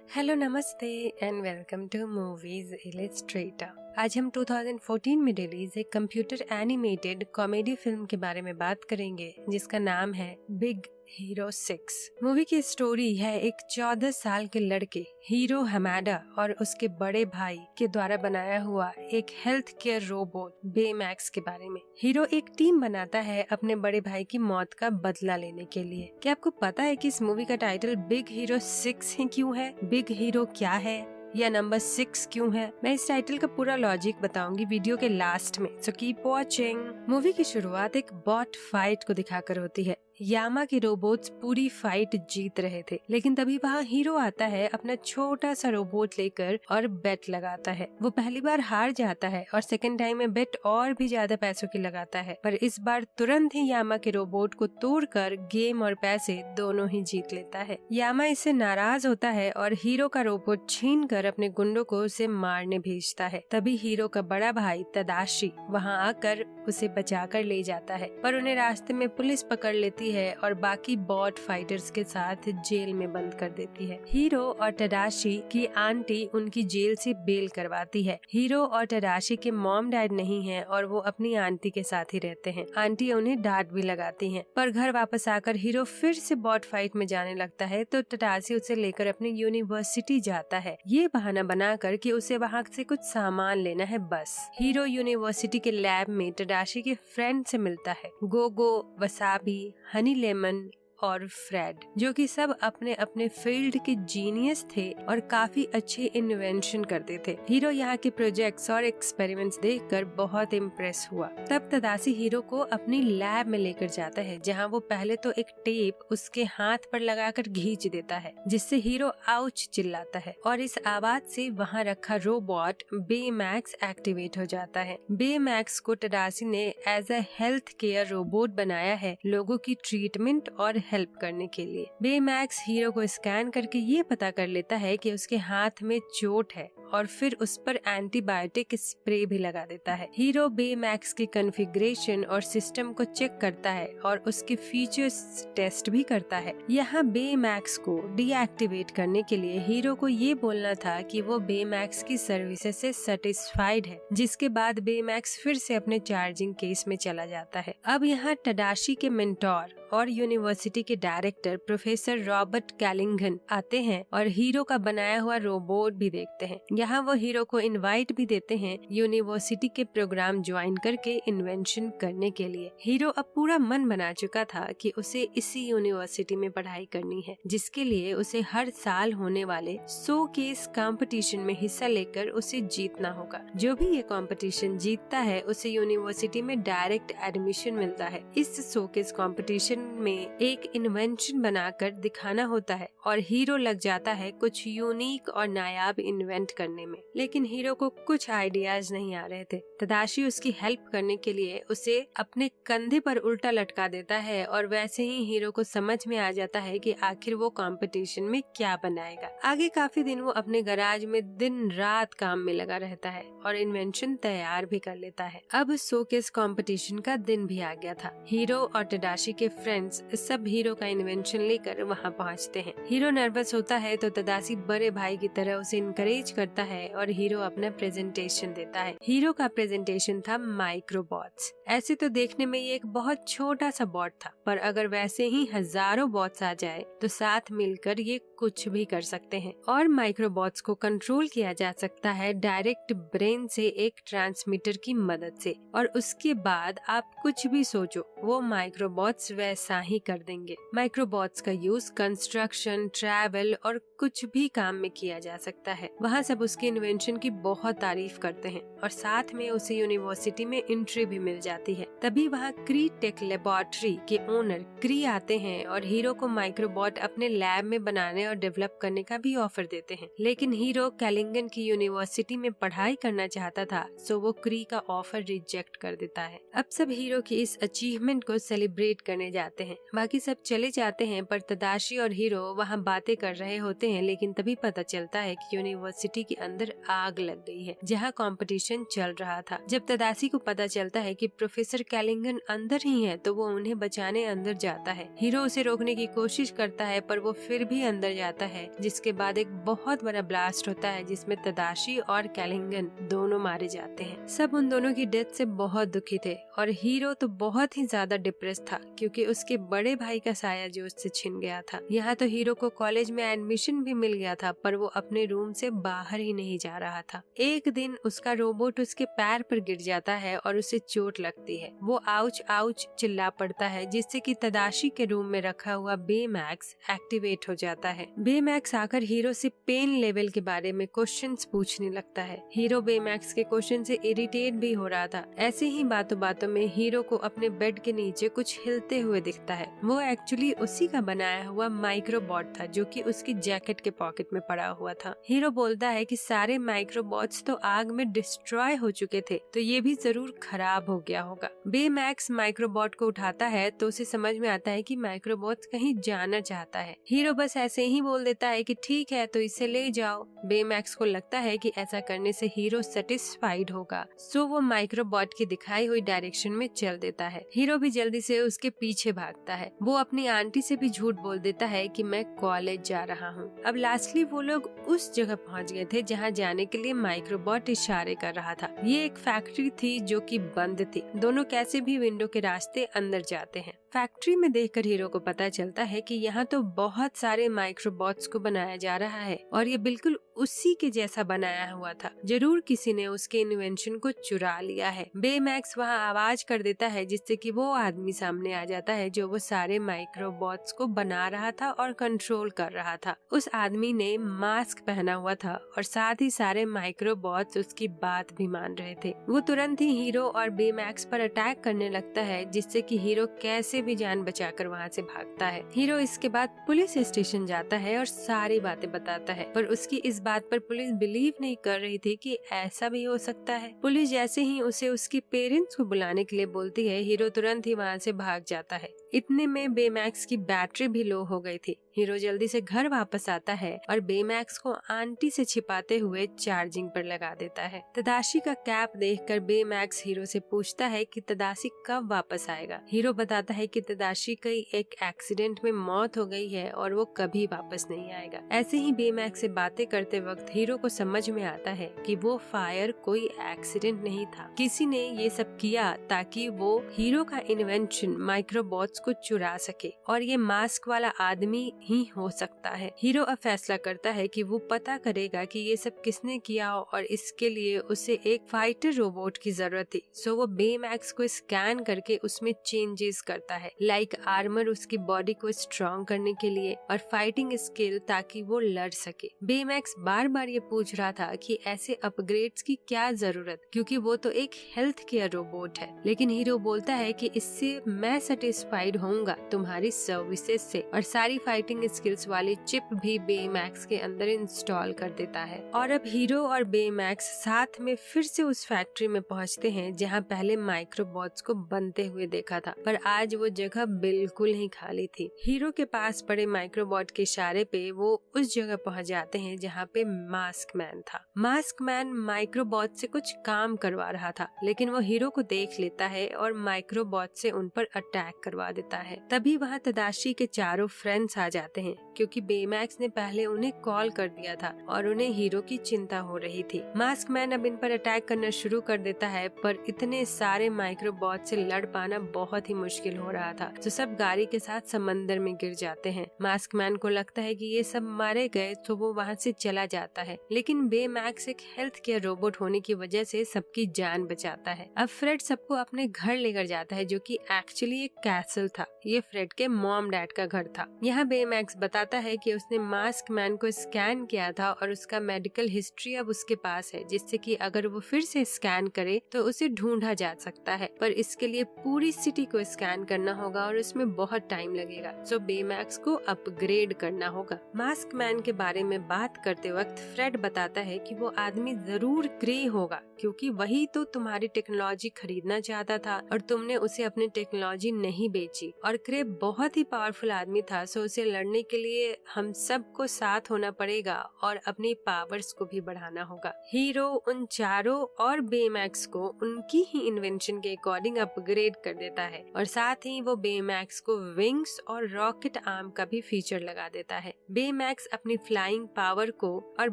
Hello नमस्ते and welcome to movies illustrator. आज हम 2014 में रिलीज एक कंप्यूटर एनिमेटेड कॉमेडी फिल्म के बारे में बात करेंगे जिसका नाम है बिग हीरो 6। मूवी की स्टोरी है एक 14 साल के लड़के हीरो हमाडा और उसके बड़े भाई के द्वारा बनाया हुआ एक हेल्थ केयर रोबोट बेमैक्स के बारे में। हीरो एक टीम बनाता है अपने बड़े भाई की मौत का बदला लेने के लिए। क्या आपको पता है कि इस मूवी का टाइटल बिग हीरो 6 ही क्यों है? बिग हीरो क्या है या नंबर 6 क्यों है? मैं इस टाइटल का पूरा लॉजिक बताऊंगी वीडियो के लास्ट में, सो कीप वॉचिंग। मूवी की शुरुआत एक बॉट फाइट को दिखाकर होती है। यामा के रोबोट्स पूरी फाइट जीत रहे थे, लेकिन तभी वहाँ हीरो आता है अपना छोटा सा रोबोट लेकर और बेट लगाता है। वो पहली बार हार जाता है और सेकंड टाइम में बेट और भी ज्यादा पैसों की लगाता है, पर इस बार तुरंत ही यामा के रोबोट को तोड़कर गेम और पैसे दोनों ही जीत लेता है। यामा इससे नाराज होता है और हीरो का रोबोट छीन कर अपने गुंडों को उसे मारने भेजता है। तभी हीरो का बड़ा भाई तदाशी वहाँ आकर उसे बचाकर ले जाता है, पर उन्हें रास्ते में पुलिस पकड़ लेती है और बाकी बॉट फाइटर्स के साथ जेल में बंद कर देती है। हीरो और तदाशी की आंटी उनकी जेल से बेल करवाती है। हीरो और तदाशी के मॉम डैड नहीं है और वो अपनी आंटी के साथ ही रहते हैं। आंटी उन्हें डांट भी लगाती हैं, पर घर वापस आकर हीरो फिर से बॉट फाइट में जाने लगता है तो तदाशी उसे लेकर अपनी यूनिवर्सिटी जाता है, ये बहाना बनाकर कि उसे वहाँ से कुछ सामान लेना है। बस हीरो यूनिवर्सिटी के लैब में तदाशी के फ्रेंड से मिलता है, गोगो, वसाबी, हनी लेमन और फ्रेड, जो कि सब अपने अपने फील्ड के जीनियस थे और काफी अच्छे इन्वेंशन करते थे। हीरो यहाँ के प्रोजेक्ट्स और एक्सपेरिमेंट्स देखकर बहुत इम्प्रेस हुआ। तब तदाशी हीरो को अपनी लैब में लेकर जाता है, जहाँ वो पहले तो एक टेप उसके हाथ पर लगाकर खींच देता है, जिससे हीरो आउच चिल्लाता है और इस आवाज से वहाँ रखा रोबोट बेमैक्स एक्टिवेट हो जाता है। बेमैक्स को तदाशी ने as a health care robot बनाया है, लोगों की ट्रीटमेंट और हेल्प करने के लिए। बेमैक्स हीरो को स्कैन करके ये पता कर लेता है कि उसके हाथ में चोट है और फिर उस पर एंटीबायोटिक स्प्रे भी लगा देता है। हीरो बेमैक्स की कॉन्फ़िगरेशन और सिस्टम को चेक करता है और उसके फीचर्स टेस्ट भी करता है। यहाँ बेमैक्स को डीएक्टिवेट करने के लिए हीरो को ये बोलना था कि वो बेमैक्स की सर्विसेज से सेटिस्फाइड है, जिसके बाद बेमैक्स फिर से अपने चार्जिंग केस में चला जाता है। अब यहाँ तदाशी के मेंटोर और यूनिवर्सिटी के डायरेक्टर प्रोफेसर रॉबर्ट कैलिंगन आते हैं और हीरो का बनाया हुआ रोबोट भी देखते हैं। यहाँ वो हीरो को इनवाइट भी देते हैं यूनिवर्सिटी के प्रोग्राम ज्वाइन करके इन्वेंशन करने के लिए। हीरो अब पूरा मन बना चुका था कि उसे इसी यूनिवर्सिटी में पढ़ाई करनी है, जिसके लिए उसे हर साल होने वाले शोकेस कंपटीशन में हिस्सा लेकर उसे जीतना होगा। जो भी ये कंपटीशन जीतता है उसे यूनिवर्सिटी में डायरेक्ट एडमिशन मिलता है। इस शोकेस कंपटीशन में एक इन्वेंशन बनाकर दिखाना होता है और हीरो लग जाता है कुछ यूनिक और नायाब इन्वेंट करने में, लेकिन हीरो को कुछ आइडियाज नहीं आ रहे थे। तदाशी उसकी हेल्प करने के लिए उसे अपने कंधे पर उल्टा लटका देता है और वैसे ही हीरो को समझ में आ जाता है कि आखिर वो कंपटीशन में क्या बनाएगा। आगे काफी दिन वो अपने गैराज में दिन रात काम में लगा रहता है और इन्वेंशन तैयार भी कर लेता है। अब शोकेस कंपटीशन का दिन भी आ गया था। हीरो और तदाशी के फ्रेंड्स सब हीरो का इन्वेंशन लेकर वहाँ पहुँचते हैं। हीरो नर्वस होता है तो तदाशी बड़े भाई की तरह उसे इनकरेज करता है और हीरो अपना प्रेजेंटेशन देता है। हीरो का प्रेजेंटेशन था माइक्रोबॉट्स। ऐसे तो देखने में ये एक बहुत छोटा सा बॉट था, पर अगर वैसे ही हजारों बॉट्स आ जाए तो साथ मिलकर ये कुछ भी कर सकते हैं और माइक्रोबॉट्स को कंट्रोल किया जा सकता है डायरेक्ट ब्रेन से एक ट्रांसमीटर की मदद से, और उसके बाद आप कुछ भी सोचो वो माइक्रोबॉट्स वैसा ही कर देंगे। माइक्रोबॉट्स का यूज कंस्ट्रक्शन, ट्रैवल और कुछ भी काम में किया जा सकता है। वहाँ सब उसके इन्वेंशन की बहुत तारीफ करते हैं और साथ में उसे यूनिवर्सिटी में एंट्री भी मिल जाती है। तभी वहाँ क्री टेक लेबोरेटरी के ओनर क्री आते हैं और हीरो को माइक्रोबॉट अपने लैब में बनाने और डेवलप करने का भी ऑफर देते हैं, लेकिन हीरो कैलिंगन की यूनिवर्सिटी में पढ़ाई करना चाहता था, सो वो क्री का ऑफर रिजेक्ट कर देता है। अब सब हीरो की इस अचीवमेंट को सेलिब्रेट करने जाते हैं। बाकी सब चले जाते हैं, पर तदाशी और हीरो वहाँ बातें कर रहे होते हैं, लेकिन तभी पता चलता है कि यूनिवर्सिटी के अंदर आग लग गई है जहाँ कंपटीशन चल रहा था। जब तदाशी को पता चलता है कि प्रोफेसर कैलिंगन अंदर ही है तो वो उन्हें बचाने अंदर जाता है। हीरो उसे रोकने की कोशिश करता है पर वो फिर भी अंदर जाता है, जिसके बाद एक बहुत बड़ा ब्लास्ट होता है जिसमें तदाशी और कैलिंगन दोनों मारे जाते हैं। सब उन दोनों की डेथ से बहुत दुखी थे और हीरो तो बहुत ही ज्यादा डिप्रेस था क्योंकि उसके बड़े भाई का साया जो उससे छिन गया था। यहाँ तो हीरो को कॉलेज में एडमिशन भी मिल गया था पर वो अपने रूम से बाहर ही नहीं जा रहा था। एक दिन उसका रोबोट उसके पैर पर गिर जाता है और उसे चोट लगती है। वो आउच आउच चिल्ला पड़ता है जिससे कि तदाशी के रूम में रखा हुआ बेमैक्स एक्टिवेट हो जाता है। बेमैक्स आकर हीरो से पेन लेवल के बारे में क्वेश्चंस पूछने लगता है। हीरो बेमैक्स के क्वेश्चन से इरिटेट भी हो रहा था। ऐसे ही बातों बातों में हीरो को अपने बेड के नीचे कुछ हिलते हुए दिखता है। वो एक्चुअली उसी का बनाया हुआ माइक्रोबॉट था जो कि उसकी जैकेट के पॉकेट में पड़ा हुआ था। हीरो बोलता है कि सारे माइक्रोबॉट्स तो आग में डिस्ट्रॉय हो चुके थे तो ये भी जरूर खराब हो गया होगा। बेमैक्स माइक्रोबॉट को उठाता है तो उसे समझ में आता है कि माइक्रोबॉट कहीं जाना चाहता है। हीरो बस ऐसे ही बोल देता है कि ठीक है तो इसे ले जाओ। बेमैक्स को लगता है कि ऐसा करने से हीरो सेटिस्फाइड होगा, सो वो माइक्रोबॉट की दिखाई हुई डायरेक्शन में चल देता है। हीरो भी जल्दी से उसके पीछे भागता है। वो अपनी आंटी से भी झूठ बोल देता है कि मैं कॉलेज जा रहा हूँ। अब लास्टली वो लोग उस जगह पहुँच गए थे जहाँ जाने के लिए माइक्रोबॉट इशारे कर रहा था। ये एक फैक्ट्री थी जो कि बंद थी। दोनों कैसे भी विंडो के रास्ते अंदर जाते हैं। फैक्ट्री में देखकर हीरो को पता चलता है कि यहाँ तो बहुत सारे माइक्रोबॉट्स को बनाया जा रहा है और ये बिल्कुल उसी के जैसा बनाया हुआ था। जरूर किसी ने उसके इन्वेंशन को चुरा लिया है। बेमैक्स वहाँ आवाज कर देता है जिससे कि वो आदमी सामने आ जाता है जो वो सारे माइक्रोबॉट्स को बना रहा था और कंट्रोल कर रहा था। उस आदमी ने मास्क पहना हुआ था और साथ ही सारे माइक्रोबॉट्स उसकी बात भी मान रहे थे। वो तुरंत ही हीरो और बेमैक्स पर अटैक करने लगता है जिससे कि हीरो कैसे भी जान बचाकर वहाँ से भागता है। हीरो इसके बाद पुलिस स्टेशन जाता है और सारी बातें बताता है पर उसकी इस बात पर पुलिस बिलीव नहीं कर रही थी कि ऐसा भी हो सकता है। पुलिस जैसे ही उसे उसके पेरेंट्स को बुलाने के लिए बोलती है हीरो तुरंत ही वहाँ से भाग जाता है। इतने में बेमैक्स की बैटरी भी लो हो गई थी। हीरो जल्दी से घर वापस आता है और बेमैक्स को आंटी से छिपाते हुए चार्जिंग पर लगा देता है। तदाशी का कैप देखकर बेमैक्स हीरो से पूछता है कि तदाशी कब वापस आएगा। हीरो बताता है कि तदाशी की एक एक्सीडेंट में मौत हो गई है और वो कभी वापस नहीं आएगा। ऐसे ही बेमैक्स से बातें करते वक्त हीरो को समझ में आता है कि वो फायर कोई एक्सीडेंट नहीं था। किसी ने ये सब किया ताकि वो हीरो का इन्वेंशन माइक्रोबॉट्स को चुरा सके और ये मास्क वाला आदमी ही हो सकता है। हीरो अब फैसला करता है कि वो पता करेगा कि ये सब किसने किया और इसके लिए उसे एक फाइटर रोबोट की जरूरत थी। सो वो बेमैक्स को स्कैन करके उसमें चेंजेस करता है, लाइक आर्मर उसकी बॉडी को स्ट्रॉन्ग करने के लिए और फाइटिंग स्किल ताकि वो लड़ सके। बेमैक्स बार बार ये पूछ रहा था कि ऐसे अपग्रेड्स की क्या जरूरत, क्योंकि वो तो एक हेल्थ केयर रोबोट है। लेकिन हीरो बोलता है कि इससे मैं सेटिस्फाइड होऊंगा तुम्हारी सर्विसेज से, और सारी फाइटिंग स्किल्स वाली चिप भी बेमैक्स के अंदर इंस्टॉल कर देता है। और अब हीरो और बेमैक्स साथ में फिर से उस फैक्ट्री में पहुंचते हैं जहां पहले माइक्रोबॉट्स को बनते हुए देखा था, पर आज वो जगह बिल्कुल ही खाली थी। हीरो के पास पड़े माइक्रोबॉट के इशारे पे वो उस जगह पहुंच जाते हैं जहां पे मास्क मैन था। मास्क मैन माइक्रोबॉट से कुछ काम करवा रहा था, लेकिन वो हीरो को देख लेता है और माइक्रोबॉट से उन पर अटैक करवा देता है। तभी वहाँ तदाशी के चारों फ्रेंड्स आ जाते हैं क्योंकि बेमैक्स ने पहले उन्हें कॉल कर दिया था और उन्हें हीरो की चिंता हो रही थी। मास्क मैन अब इन पर अटैक करना शुरू कर देता है, पर इतने सारे माइक्रोबॉट से लड़ पाना बहुत ही मुश्किल हो रहा था, तो सब गाड़ी के साथ समंदर में गिर जाते हैं। मास्क मैन को लगता है कि ये सब मारे गए तो वो वहाँ से चला जाता है, लेकिन बेमैक्स एक हेल्थ केयर रोबोट होने की वजह से सबकी जान बचाता है। अब फ्रेड सबको अपने घर लेकर जाता है जो कि एक्चुअली एक कैसल था। ये फ्रेड के मॉम डैड का घर था। यहाँ बेमैक्स बताता है कि उसने मास्क मैन को स्कैन किया था और उसका मेडिकल हिस्ट्री अब उसके पास है, जिससे कि अगर वो फिर से स्कैन करे तो उसे ढूंढा जा सकता है, पर इसके लिए पूरी सिटी को स्कैन करना होगा और उसमें बहुत टाइम लगेगा। सो बेमैक्स को अपग्रेड करना होगा। मास्क मैन के बारे में बात करते वक्त फ्रेड बताता है कि वो आदमी जरूर ग्रे होगा क्योंकि वही तो तुम्हारी टेक्नोलॉजी खरीदना चाहता था और तुमने उसे अपनी टेक्नोलॉजी नहीं बेची। और क्रे बहुत ही पावरफुल आदमी था, सो उसे लड़ने के लिए लिए हम सबको साथ होना पड़ेगा और अपनी पावर्स को भी बढ़ाना होगा। हीरो उन चारों और बेमैक्स को उनकी ही इन्वेंशन के अकॉर्डिंग अपग्रेड कर देता है और साथ ही वो बेमैक्स को विंग्स और रॉकेट आर्म का भी फीचर लगा देता है। बेमैक्स अपनी फ्लाइंग पावर को और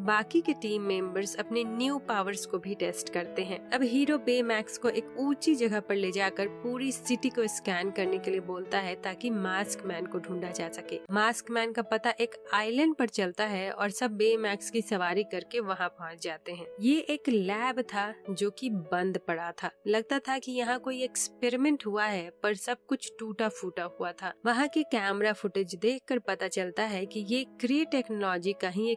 बाकी के टीम मेंबर्स अपने न्यू पावर्स को भी टेस्ट करते हैं। अब हीरो बेमैक्स को एक ऊंची जगह पर ले जाकर पूरी सिटी को स्कैन करने के लिए बोलता है ताकि मास्क मैन को ढूंढा जा सके। मास्क मैन का पता एक आइलैंड पर चलता है और सब बेमैक्स की सवारी करके वहां पहुंच जाते हैं। ये एक लैब था जो कि बंद पड़ा था। लगता था कि यहाँ कोई एक्सपेरिमेंट हुआ है, पर सब कुछ टूटा फूटा हुआ था। वहाँ के कैमरा फुटेज देखकर पता चलता है कि ये क्रे टेक्नोलॉजी का ही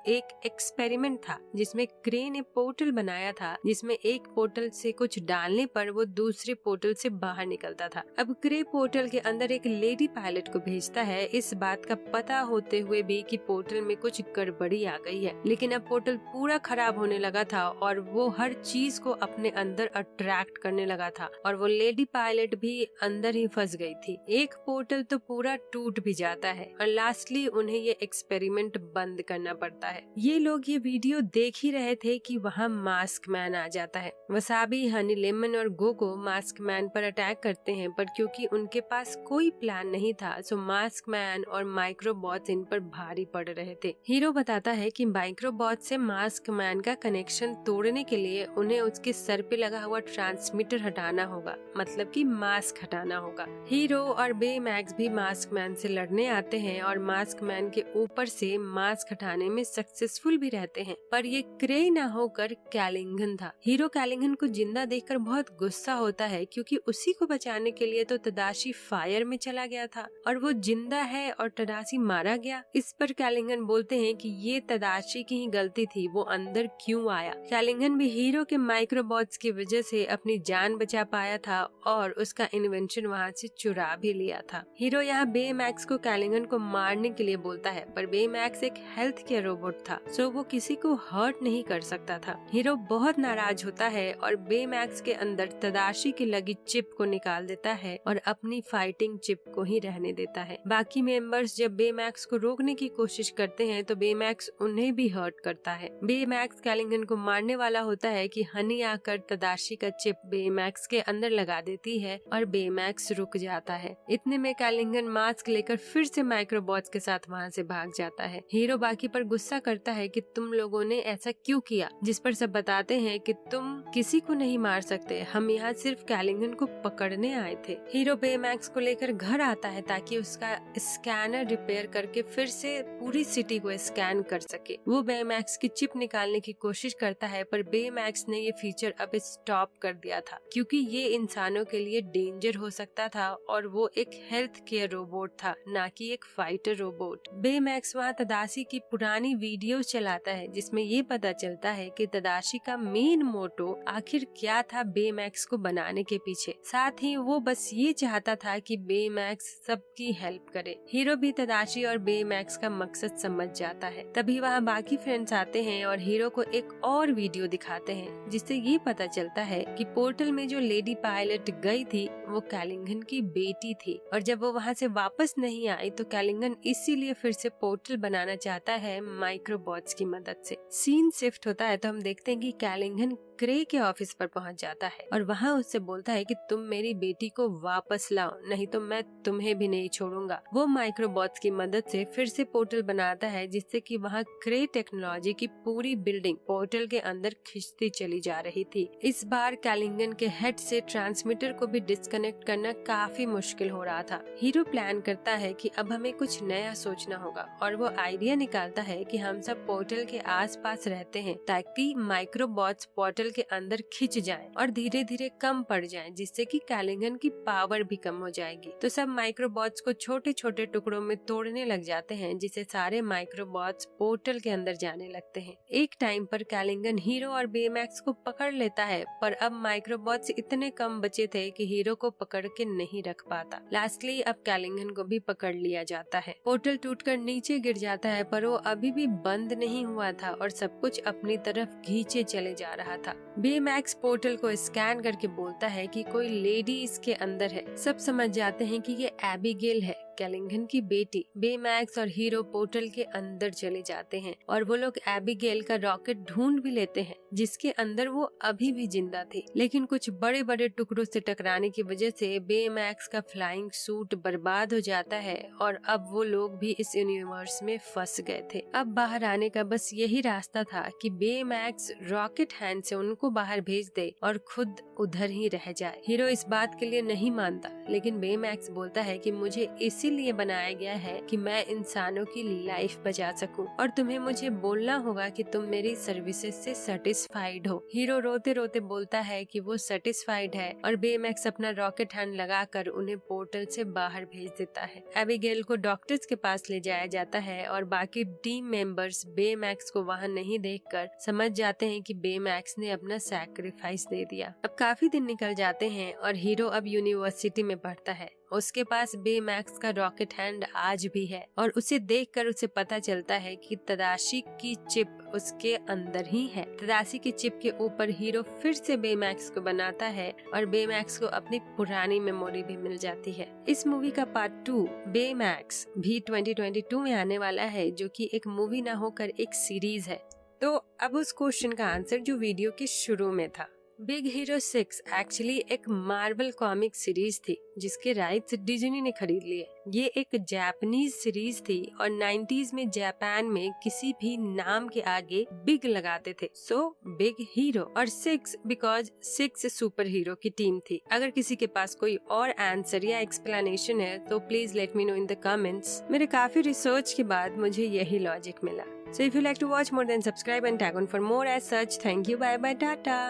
एक एक्सपेरिमेंट था जिसमें क्रे ने पोर्टल बनाया था, जिसमें एक पोर्टल से कुछ डालने पर वो दूसरे पोर्टल से बाहर निकलता था। अब क्रे पोर्टल के अंदर एक लेडी पायलट को भेजता है, इस बात का पता होते हुए भी कि पोर्टल में कुछ गड़बड़ी आ गई है। लेकिन अब पोर्टल पूरा खराब होने लगा था और वो हर चीज को अपने अंदर अट्रैक्ट करने लगा था और वो लेडी पायलट भी अंदर ही फंस गई थी। एक पोर्टल तो पूरा टूट भी जाता है और लास्टली उन्हें ये एक्सपेरिमेंट बंद करना पड़ता है। ये लोग ये वीडियो देख ही रहे थे कि वहाँ मास्क मैन आ जाता है। वसाबी, हनी लेमन और गोगो मास्क मैन पर अटैक करते हैं, पर क्योंकि उनके पास कोई प्लान नहीं था सो मास्क मैन और माइक्रोबॉट्स इन पर भारी पड़ रहे थे। हीरो बताता है कि माइक्रोबॉट से मास्क मैन का कनेक्शन तोड़ने के लिए उन्हें उसके सर पे लगा हुआ ट्रांसमीटर हटाना होगा, मतलब कि मास्क हटाना होगा। हीरो और बेमैक्स भी मास्क मैन से लड़ने आते हैं और मास्क मैन के ऊपर से मास्क हटाने में सक्सेसफुल भी रहते हैं, पर ये क्रे ना होकर कैलिंगन था। हीरो कैलिंगन को जिंदा देखकर बहुत गुस्सा होता है क्योंकि उसी को बचाने के लिए तो तदाशी फायर में चला गया था और वो जिंदा है और तदाशी मारा गया। इस पर कैलिंगन बोलते हैं कि ये तदाशी की ही गलती थी, वो अंदर क्यों आया। कैलिंगन भी हीरो के माइक्रोबॉट्स की वजह से अपनी जान बचा पाया था और उसका इन्वेंशन वहाँ से चुरा भी लिया था। हीरो यहाँ बेमैक्स को कैलिंगन को मारने के लिए बोलता है, पर बेमैक्स एक हेल्थ केयर रोबोट था सो वो किसी को हर्ट नहीं कर सकता था। हीरो बहुत नाराज होता है और बेमैक्स के अंदर तदाशी की लगी चिप को निकाल देता है और अपनी फाइटिंग चिप को ही रहने देता है। बाकी मेंबर्स जब बेमैक्स को रोकने की कोशिश करते हैं तो बेमैक्स उन्हें भी हर्ट करता है। बेमैक्स कैलिंगन को मारने वाला होता है कि हनी आकर तदाशी का चिप बेमैक्स के अंदर लगा देती है और बेमैक्स रुक जाता है। इतने में कैलिंगन मास्क लेकर फिर से माइक्रोबॉट्स के साथ वहाँ से भाग जाता है। हीरो बाकी पर गुस्सा करता है कि तुम लोगों ने ऐसा क्यों किया, जिस पर सब बताते हैं कि तुम किसी को नहीं मार सकते, हम यहाँ सिर्फ कैलिंगन को पकड़ने आए थे। हीरो बेमैक्स को लेकर घर आता है ताकि उसका स्कैनर रिपेयर करके फिर से पूरी सिटी को स्कैन कर सके। वो बेमैक्स की चिप निकालने की कोशिश करता है, पर बेमैक्स ने ये फीचर अब स्टॉप कर दिया था क्योंकि ये इंसानों के लिए डेंजर हो सकता था और वो एक हेल्थ केयर रोबोट था, ना कि एक फाइटर रोबोट। बेमैक्स वहाँ तदाशी की पुरानी वीडियो चलाता है जिसमें ये पता चलता है कि तदाशी का मेन मोटो आखिर क्या था बेमैक्स को बनाने के पीछे। साथ ही वो बस ये चाहता था कि बेमैक्स सबकी हेल्प करे। हीरो भी तदाशी और बेमैक्स का मकसद समझ जाता है। तभी वहाँ बाकी फ्रेंड्स आते हैं और हीरो को एक और वीडियो दिखाते हैं जिससे ये पता चलता है कि पोर्टल में जो लेडी पायलट गई थी वो कैलिंगन की बेटी थी और जब वो वहाँ से वापस नहीं आई तो कैलिंगन इसीलिए फिर से पोर्टल बनाना चाहता है माइक्रोबॉट्स की मदद से। सीन शिफ्ट होता है तो हम देखते हैं कि कैलिंगन क्रे के ऑफिस पर पहुंच जाता है और वहाँ उससे बोलता है कि तुम मेरी बेटी को वापस लाओ, नहीं तो मैं तुम्हें भी नहीं छोड़ूंगा। वो माइक्रोबॉट्स की मदद से फिर से पोर्टल बनाता है जिससे कि वहाँ क्रे टेक्नोलॉजी की पूरी बिल्डिंग पोर्टल के अंदर खिंचती चली जा रही थी। इस बार कैलिंगन के हेड से ट्रांसमीटर को भी डिस्कनेक्ट करना काफी मुश्किल हो रहा था। हीरो प्लान करता है कि अब हमें कुछ नया सोचना होगा और वो आइडिया निकालता है कि हम सब पोर्टल के आसपास रहते हैं ताकि माइक्रोबॉट्स पोर्टल के अंदर खिंच जाएं और धीरे धीरे कम पड़ जाएं, जिससे कि कैलिंगन की पावर भी कम हो जाएगी। तो सब माइक्रोबॉट्स को छोटे छोटे टुकड़ों में तोड़ने लग जाते हैं जिससे सारे माइक्रोबॉट्स पोर्टल के अंदर जाने लगते हैं। एक टाइम पर कैलिंगन हीरो और बेमैक्स को पकड़ लेता है, पर अब माइक्रोबॉट्स इतने कम बचे थे कि हीरो को पकड़ के नहीं रख पाता। लास्टली अब कैलिंगन को भी पकड़ लिया जाता है। पोर्टल टूटकर नीचे गिर जाता है, पर वो अभी भी बंद नहीं हुआ था और सब कुछ अपनी तरफ खींचे चले जा रहा था। बेमैक्स पोर्टल को स्कैन करके बोलता है कि कोई लेडी इसके अंदर है। सब समझ जाते हैं कि ये एबिगेल है कैलिंगन की बेटी बेमैक्स और हीरो पोर्टल के अंदर चले जाते हैं और वो लोग एबिगेल का रॉकेट ढूंढ भी लेते हैं जिसके अंदर वो अभी भी जिंदा थी, लेकिन कुछ बड़े बड़े टुकड़ों से टकराने की वजह से बेमैक्स का फ्लाइंग सूट बर्बाद हो जाता है और अब वो लोग भी इस यूनिवर्स में फंस गए थे। अब बाहर आने का बस यही रास्ता था कि बेमैक्स रॉकेट हैंड से उनको बाहर भेज दे और खुद उधर ही रह जाए। हीरो इस बात के लिए नहीं मानता, लेकिन बेमैक्स बोलता है कि मुझे इसीलिए बनाया गया है कि मैं इंसानों की लाइफ बचा सकूं और तुम्हें मुझे बोलना होगा कि तुम मेरी सर्विसेज से सेटिस्फाइड हो। हीरो रोते रोते बोलता है कि वो सेटिस्फाइड है और बेमैक्स अपना रॉकेट हैंड लगाकर उन्हें पोर्टल से बाहर भेज देता है। एबिगेल को डॉक्टर्स के पास ले जाया जाता है और बाकी टीम मेंबर्स बेमैक्स को वहां नहीं देखकर समझ जाते हैं कि बेमैक्स ने अपना सैक्रिफाइस दे दिया। अब काफी दिन निकल जाते हैं और हीरो अब यूनिवर्सिटी में पढ़ता है। उसके पास बेमैक्स का रॉकेट हैंड आज भी है और उसे देखकर उसे पता चलता है कि तदाशी की चिप उसके अंदर ही है। तदाशी की चिप के ऊपर हीरो फिर से बेमैक्स को बनाता है और बेमैक्स को अपनी पुरानी मेमोरी भी मिल जाती है। इस मूवी का पार्ट 2 बेमैक्स भी 2022 में आने वाला है, जो कि एक मूवी ना होकर एक सीरीज है। तो अब उस क्वेश्चन का आंसर जो वीडियो के शुरू में था। बिग हीरो 6 एक्चुअली एक मार्वल कॉमिक सीरीज थी जिसके राइट्स डिज्नी ने खरीद लिए। ये एक जापानीज सीरीज थी और 90s में जापान में किसी भी नाम के आगे बिग लगाते थे, सो बिग हीरो। और 6 बिकॉज 6 सुपर हीरो की टीम थी। अगर किसी के पास कोई और आंसर या एक्सप्लेनेशन है तो please let me know in the comments. मेरे काफी रिसर्च के बाद मुझे यही लॉजिक मिला। So if you like to watch more, then subscribe and tag on for more as such. Thank you, bye bye, tata.